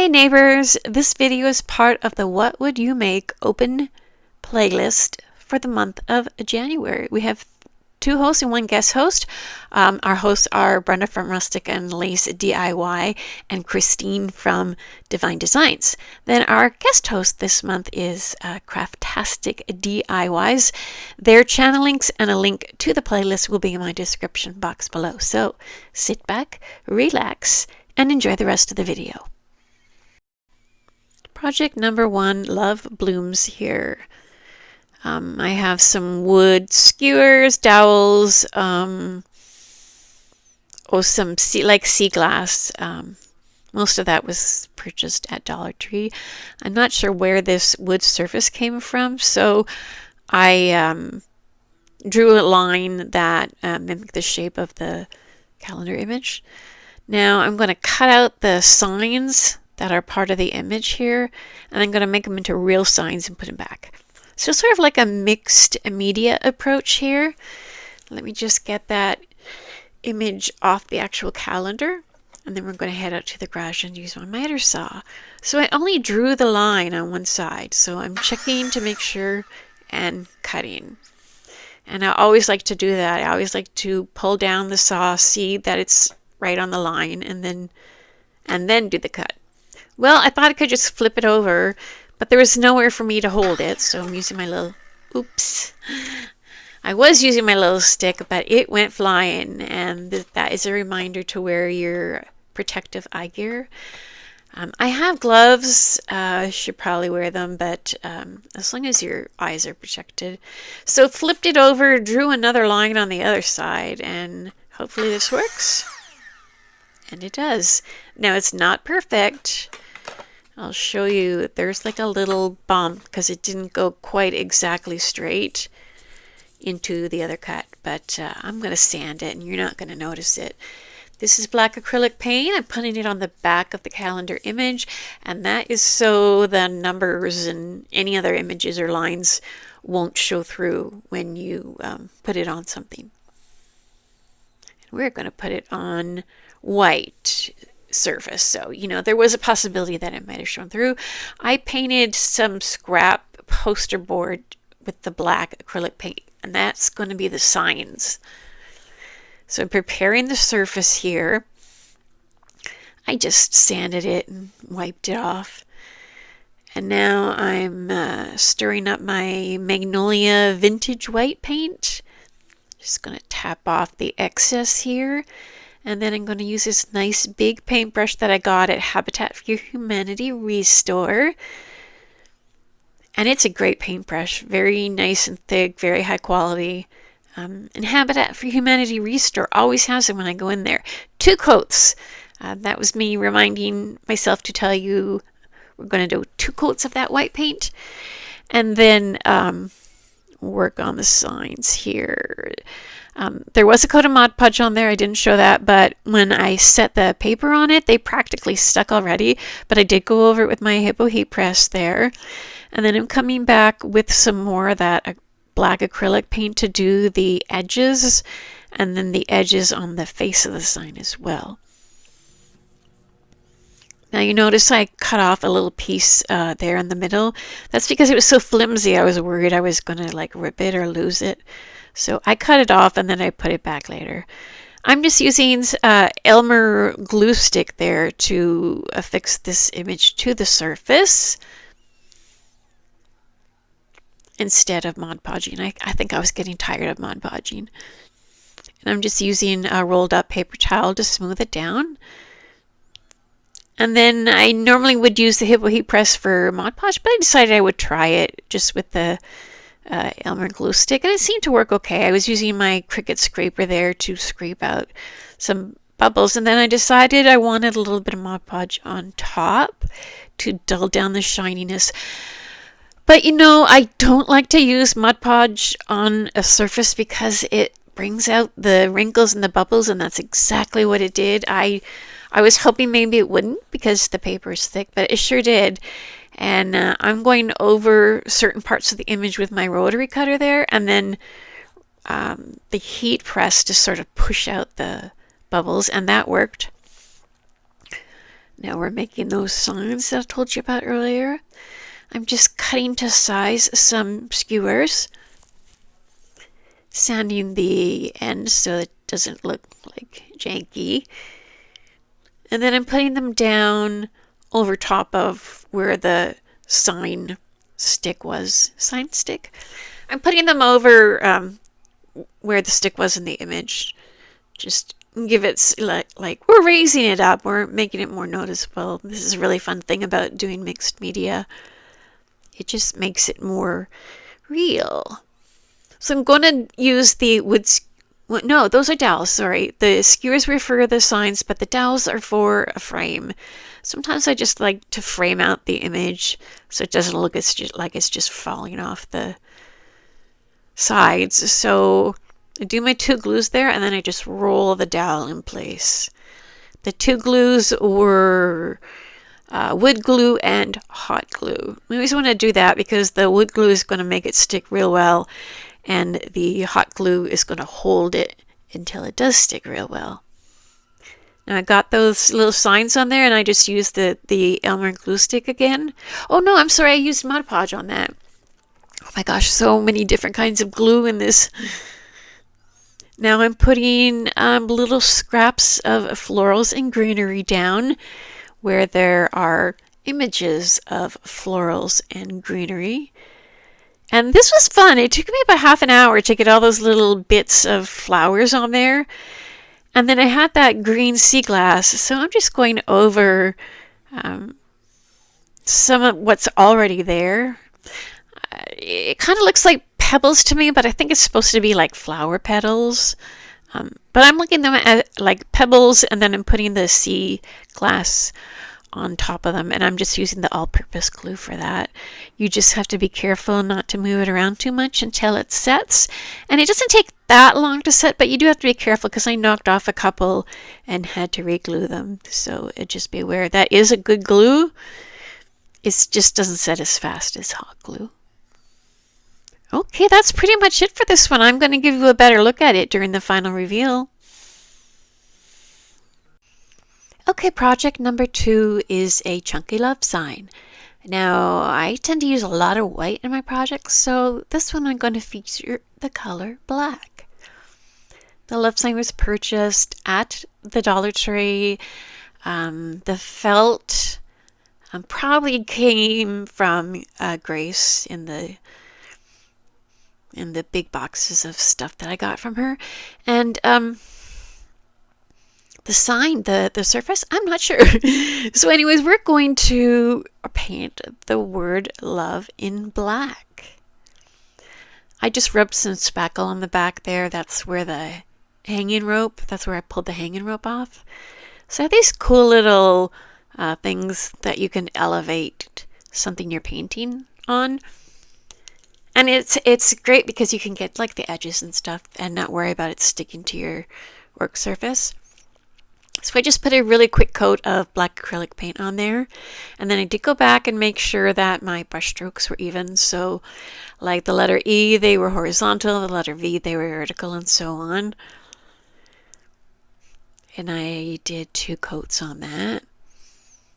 Hey neighbors, this video is part of the What Would You Make open playlist for the month of January. We have two hosts and one guest host. Our hosts are Brenda from Rustic and Lace DIY and Christine from Divine Designs. Then our guest host this month is Craftastic DIYs. Their channel links and a link to the playlist will be in my description box below. So sit back, relax, and enjoy the rest of the video. Project number 1, Love Blooms here. I have some wood skewers, dowels, some sea glass. Most of that was purchased at Dollar Tree. I'm not sure where this wood surface came from, so I drew a line that mimicked the shape of the calendar image. Now I'm going to cut out the signs that are part of the image here, and I'm going to make them into real signs and put them back. So sort of like a mixed media approach here. Let me just get that image off the actual calendar, and then we're going to head out to the garage and use my miter saw. So I only drew the line on one side, so I'm checking to make sure and cutting. And I always like to do that. I always like to pull down the saw, see that it's right on the line, and then do the cut. Well, I thought I could just flip it over, but there was nowhere for me to hold it, so I'm using my little, I was using my little stick, but it went flying, and that is a reminder to wear your protective eye gear. I have gloves, I should probably wear them, but as long as your eyes are protected. So flipped it over, drew another line on the other side, and hopefully this works. And it does. Now it's not perfect. I'll show you. There's like a little bump because it didn't go quite exactly straight into the other cut, but I'm going to sand it and you're not going to notice it. This is black acrylic paint. I'm putting it on the back of the calendar image, and that is so the numbers and any other images or lines won't show through when you put it on something. And we're going to put it on white surface, so there was a possibility that it might have shown through. I painted some scrap poster board with the black acrylic paint, and that's going to be the signs. So I'm preparing the surface here. I just sanded it and wiped it off, and now I'm stirring up my Magnolia vintage white paint. Just going to tap off the excess here. And then I'm going to use this nice big paintbrush that I got at Habitat for Humanity Restore. And it's a great paintbrush. Very nice and thick, very high quality. And Habitat for Humanity Restore always has it when I go in there. 2 coats. That was me reminding myself to tell you we're going to do 2 coats of that white paint. And then work on the signs here. There was a coat of Mod Podge on there. I didn't show that, but when I set the paper on it, they practically stuck already, but I did go over it with my Hippo heat press there. And then I'm coming back with some more of that black acrylic paint to do the edges, and then the edges on the face of the sign as well. Now you notice I cut off a little piece there in the middle. That's because it was so flimsy. I was worried I was going to rip it or lose it. So I cut it off and then I put it back later. I'm just using Elmer glue stick there to affix this image to the surface instead of Mod Podging. I think I was getting tired of Mod Podging. And I'm just using a rolled up paper towel to smooth it down. And then I normally would use the Hippo heat press for Mod Podge, but I decided I would try it just with the Elmer glue stick, and it seemed to work okay. I was using my Cricut scraper there to scrape out some bubbles, and then I decided I wanted a little bit of Mod Podge on top to dull down the shininess. But I don't like to use Mod Podge on a surface because it brings out the wrinkles and the bubbles, and that's exactly what it did. I was hoping maybe it wouldn't because the paper is thick, but it sure did. And I'm going over certain parts of the image with my rotary cutter there, and then the heat press to sort of push out the bubbles, and that worked. Now we're making those signs that I told you about earlier. I'm just cutting to size some skewers, sanding the ends so it doesn't look like janky. And then I'm putting them down over top of where the sign stick was. Sign stick? I'm putting them over where the stick was in the image. Just give it like we're raising it up. We're making it more noticeable. This is a really fun thing about doing mixed media. It just makes it more real. So I'm going to use the wood. No, those are dowels. Sorry, the skewers were for the signs, but the dowels are for a frame. Sometimes I just like to frame out the image so it doesn't look like it's just falling off the sides. So I do my 2 glues there, and then I just roll the dowel in place. The 2 glues were wood glue and hot glue. We always want to do that because the wood glue is going to make it stick real well, and the hot glue is going to hold it until it does stick real well. Now I got those little signs on there, and I just used the Elmer glue stick again. Oh no, I'm sorry, I used Mod Podge on that. Oh my gosh, so many different kinds of glue in this. Now I'm putting little scraps of florals and greenery down where there are images of florals and greenery. And this was fun. It took me about half an hour to get all those little bits of flowers on there. And then I had that green sea glass, so I'm just going over some of what's already there. It kind of looks like pebbles to me, but I think it's supposed to be like flower petals. But I'm looking at them at like pebbles, and then I'm putting the sea glass on top of them, and I'm just using the all-purpose glue for that. You just have to be careful not to move it around too much until it sets. And it doesn't take that long to set, but you do have to be careful because I knocked off a couple and had to re-glue them. So just be aware that is a good glue. It just doesn't set as fast as hot glue. Okay, that's pretty much it for this one. I'm going to give you a better look at it during the final reveal. Okay, project number 2 is a chunky love sign. Now, I tend to use a lot of white in my projects, so this one I'm going to feature the color black. The love sign was purchased at the Dollar Tree. The felt probably came from Grace in the big boxes of stuff that I got from her. And the sign, the surface, I'm not sure. So anyways, we're going to paint the word love in black. I just rubbed some spackle on the back there. That's where the hanging rope, that's where I pulled the hanging rope off. So I have these cool little things that you can elevate something you're painting on. And it's great because you can get like the edges and stuff and not worry about it sticking to your work surface. So I just put a really quick coat of black acrylic paint on there, and then I did go back and make sure that my brush strokes were even. So like the letter E, they were horizontal, the letter V, they were vertical, and so on. And I did 2 coats on that.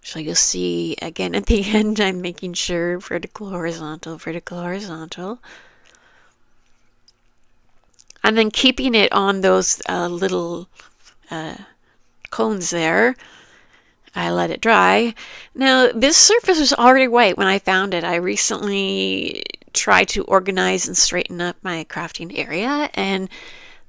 So you'll see again at the end, I'm making sure vertical, horizontal, vertical, horizontal. And then keeping it on those little cones there. I let it dry. Now, this surface was already white when I found it. I recently tried to organize and straighten up my crafting area, and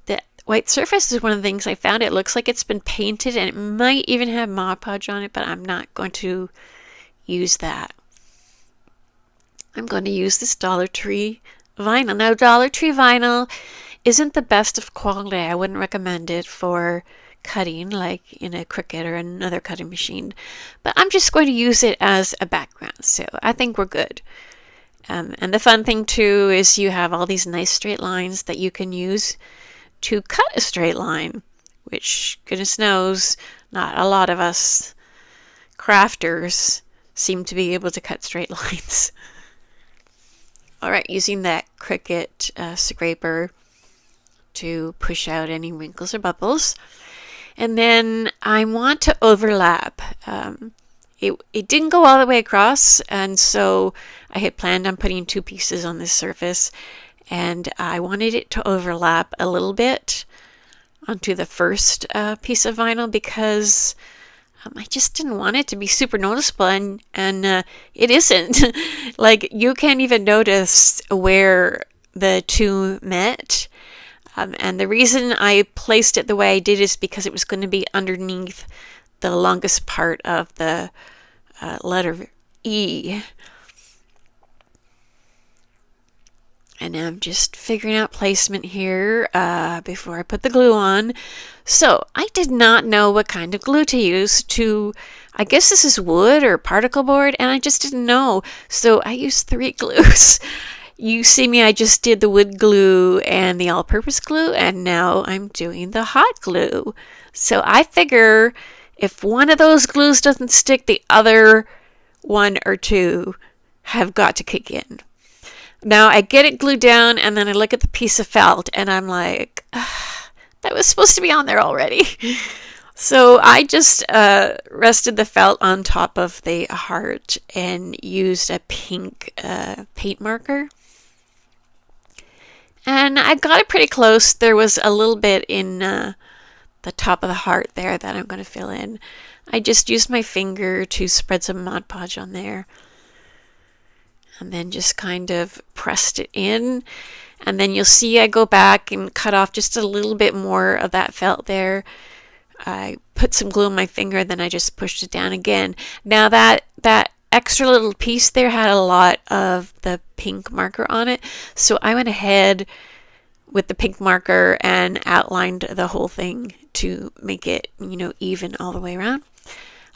the white surface is one of the things I found. It looks like it's been painted, and it might even have Mod Podge on it, but I'm not going to use that. I'm going to use this Dollar Tree vinyl. Now, Dollar Tree vinyl isn't the best of quality. I wouldn't recommend it for cutting like in a Cricut or another cutting machine, but I'm just going to use it as a background, so I think we're good. And the fun thing too is you have all these nice straight lines that you can use to cut a straight line, which goodness knows not a lot of us crafters seem to be able to cut straight lines. Alright, using that Cricut scraper to push out any wrinkles or bubbles. And then I want to overlap. It didn't go all the way across, and so I had planned on putting two pieces on this surface, and I wanted it to overlap a little bit onto the first piece of vinyl because I just didn't want it to be super noticeable, and it isn't. Like, you can't even notice where the two met. And the reason I placed it the way I did is because it was going to be underneath the longest part of the letter E. And I'm just figuring out placement here before I put the glue on. So I did not know what kind of glue to use to, I guess this is wood or particle board, and I just didn't know. So I used 3 glues. You see me, I just did the wood glue and the all-purpose glue, and now I'm doing the hot glue. So I figure if one of those glues doesn't stick, the other 1 or 2 have got to kick in. Now I get it glued down, and then I look at the piece of felt, and I'm like, that was supposed to be on there already. So I just rested the felt on top of the heart and used a pink paint marker. And I got it pretty close. There was a little bit in the top of the heart there that I'm going to fill in. I just used my finger to spread some Mod Podge on there. And then just kind of pressed it in. And then you'll see I go back and cut off just a little bit more of that felt there. I put some glue on my finger, then I just pushed it down again. Now that extra little piece there had a lot of the pink marker on it, so I went ahead with the pink marker and outlined the whole thing to make it, even all the way around.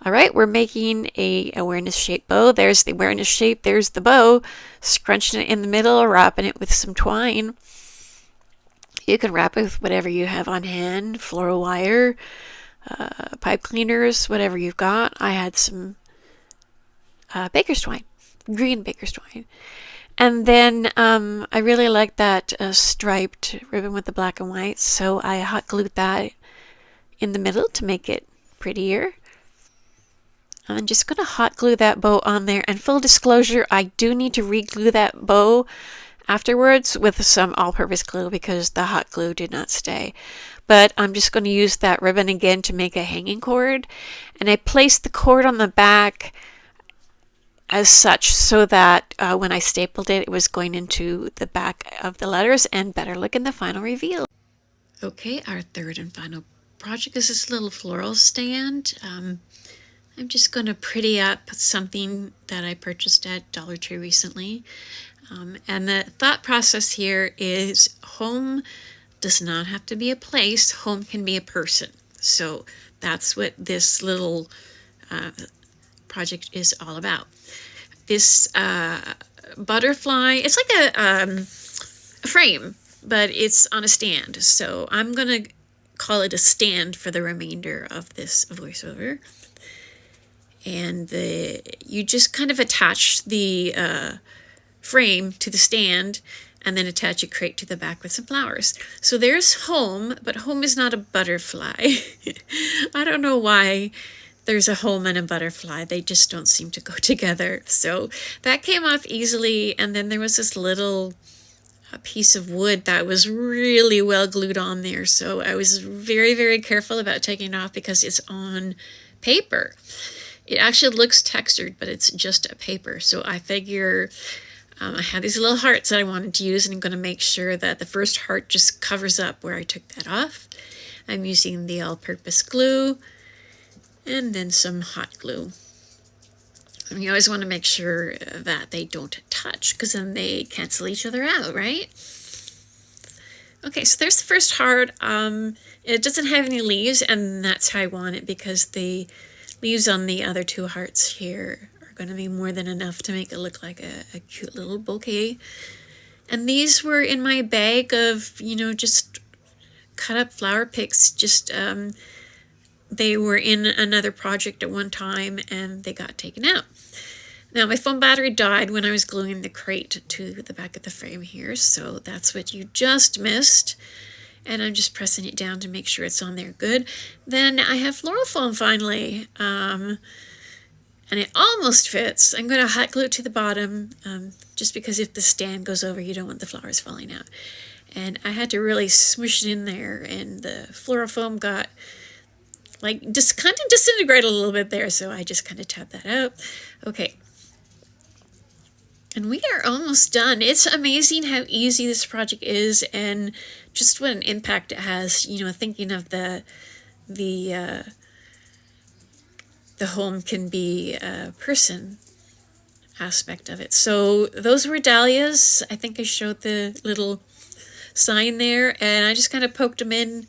All right, we're making a awareness shape bow. There's the awareness shape, there's the bow, scrunching it in the middle, wrapping it with some twine. You can wrap it with whatever you have on hand, floral wire, pipe cleaners, whatever you've got. I had some baker's twine, green baker's twine. And then I really like that striped ribbon with the black and white, so I hot glued that in the middle to make it prettier. I'm just going to hot glue that bow on there, and full disclosure, I do need to re-glue that bow afterwards with some all-purpose glue because the hot glue did not stay. But I'm just going to use that ribbon again to make a hanging cord, and I placed the cord on the back as such so that when I stapled it, it was going into the back of the letters and better look in the final reveal. Okay, our third and final project is this little floral stand. I'm just going to pretty up something that I purchased at Dollar Tree recently. And the thought process here is home does not have to be a place. Home can be a person. So that's what this little project is all about. This butterfly, it's like a frame, but it's on a stand. So I'm going to call it a stand for the remainder of this voiceover. And you just kind of attach the frame to the stand and then attach a crate to the back with some flowers. So there's home, but home is not a butterfly. I don't know why there's a home and a butterfly. They just don't seem to go together. So that came off easily. And then there was this little piece of wood that was really well glued on there. So I was very, very careful about taking it off because it's on paper. It actually looks textured, but it's just a paper. So I figure I had these little hearts that I wanted to use, and I'm going to make sure that the first heart just covers up where I took that off. I'm using the all-purpose glue and then some hot glue. And you always want to make sure that they don't touch because then they cancel each other out, right? Okay, so there's the first heart. It doesn't have any leaves, and that's how I want it because the leaves on the other 2 hearts here are going to be more than enough to make it look like a cute little bouquet. And these were in my bag of, just cut up flower picks. Just they were in another project at one time and they got taken out. Now my phone battery died when I was gluing the crate to the back of the frame here, so that's what you just missed. and I'm just pressing it down to make sure it's on there good. Then I have floral foam finally, and it almost fits. I'm going to hot glue it to the bottom, just because if the stand goes over, you don't want the flowers falling out. And I had to really smush it in there, and the floral foam got like just kind of disintegrated a little bit there, so I just kind of tapped that out. Okay. And we are almost done. It's amazing how easy this project is and just what an impact it has, you know, thinking of the home can be a person aspect of it. So those were dahlias. I think I showed the little sign there, and I just kind of poked them in,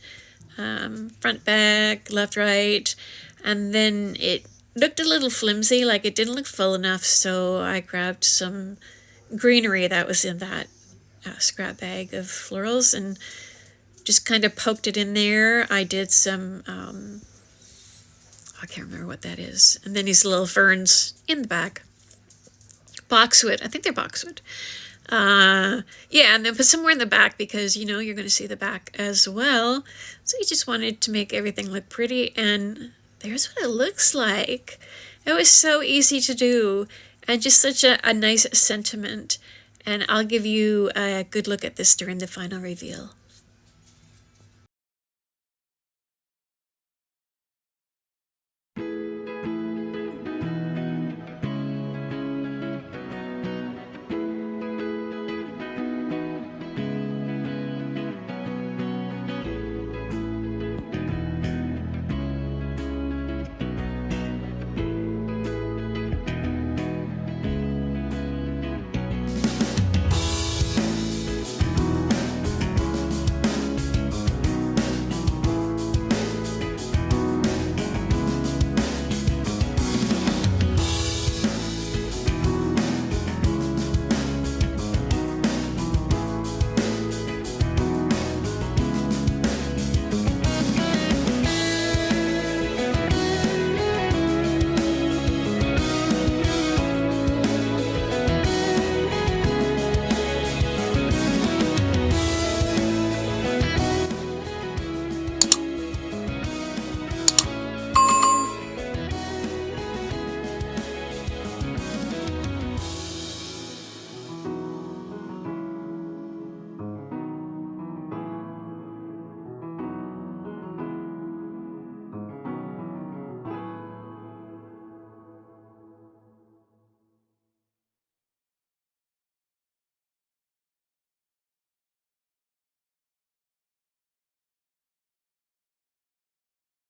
front, back, left, right, and then it looked a little flimsy, like it didn't look full enough, so I grabbed some greenery that was in that scrap bag of florals and just kind of poked it in there. I did some, I can't remember what that is, and then these little ferns in the back. Boxwood, I think they're boxwood. Yeah, and then put some more in the back because, you know, you're going to see the back as well. So you just wanted to make everything look pretty, and there's what it looks like. It was so easy to do and just such a nice sentiment. And I'll give you a good look at this during the final reveal.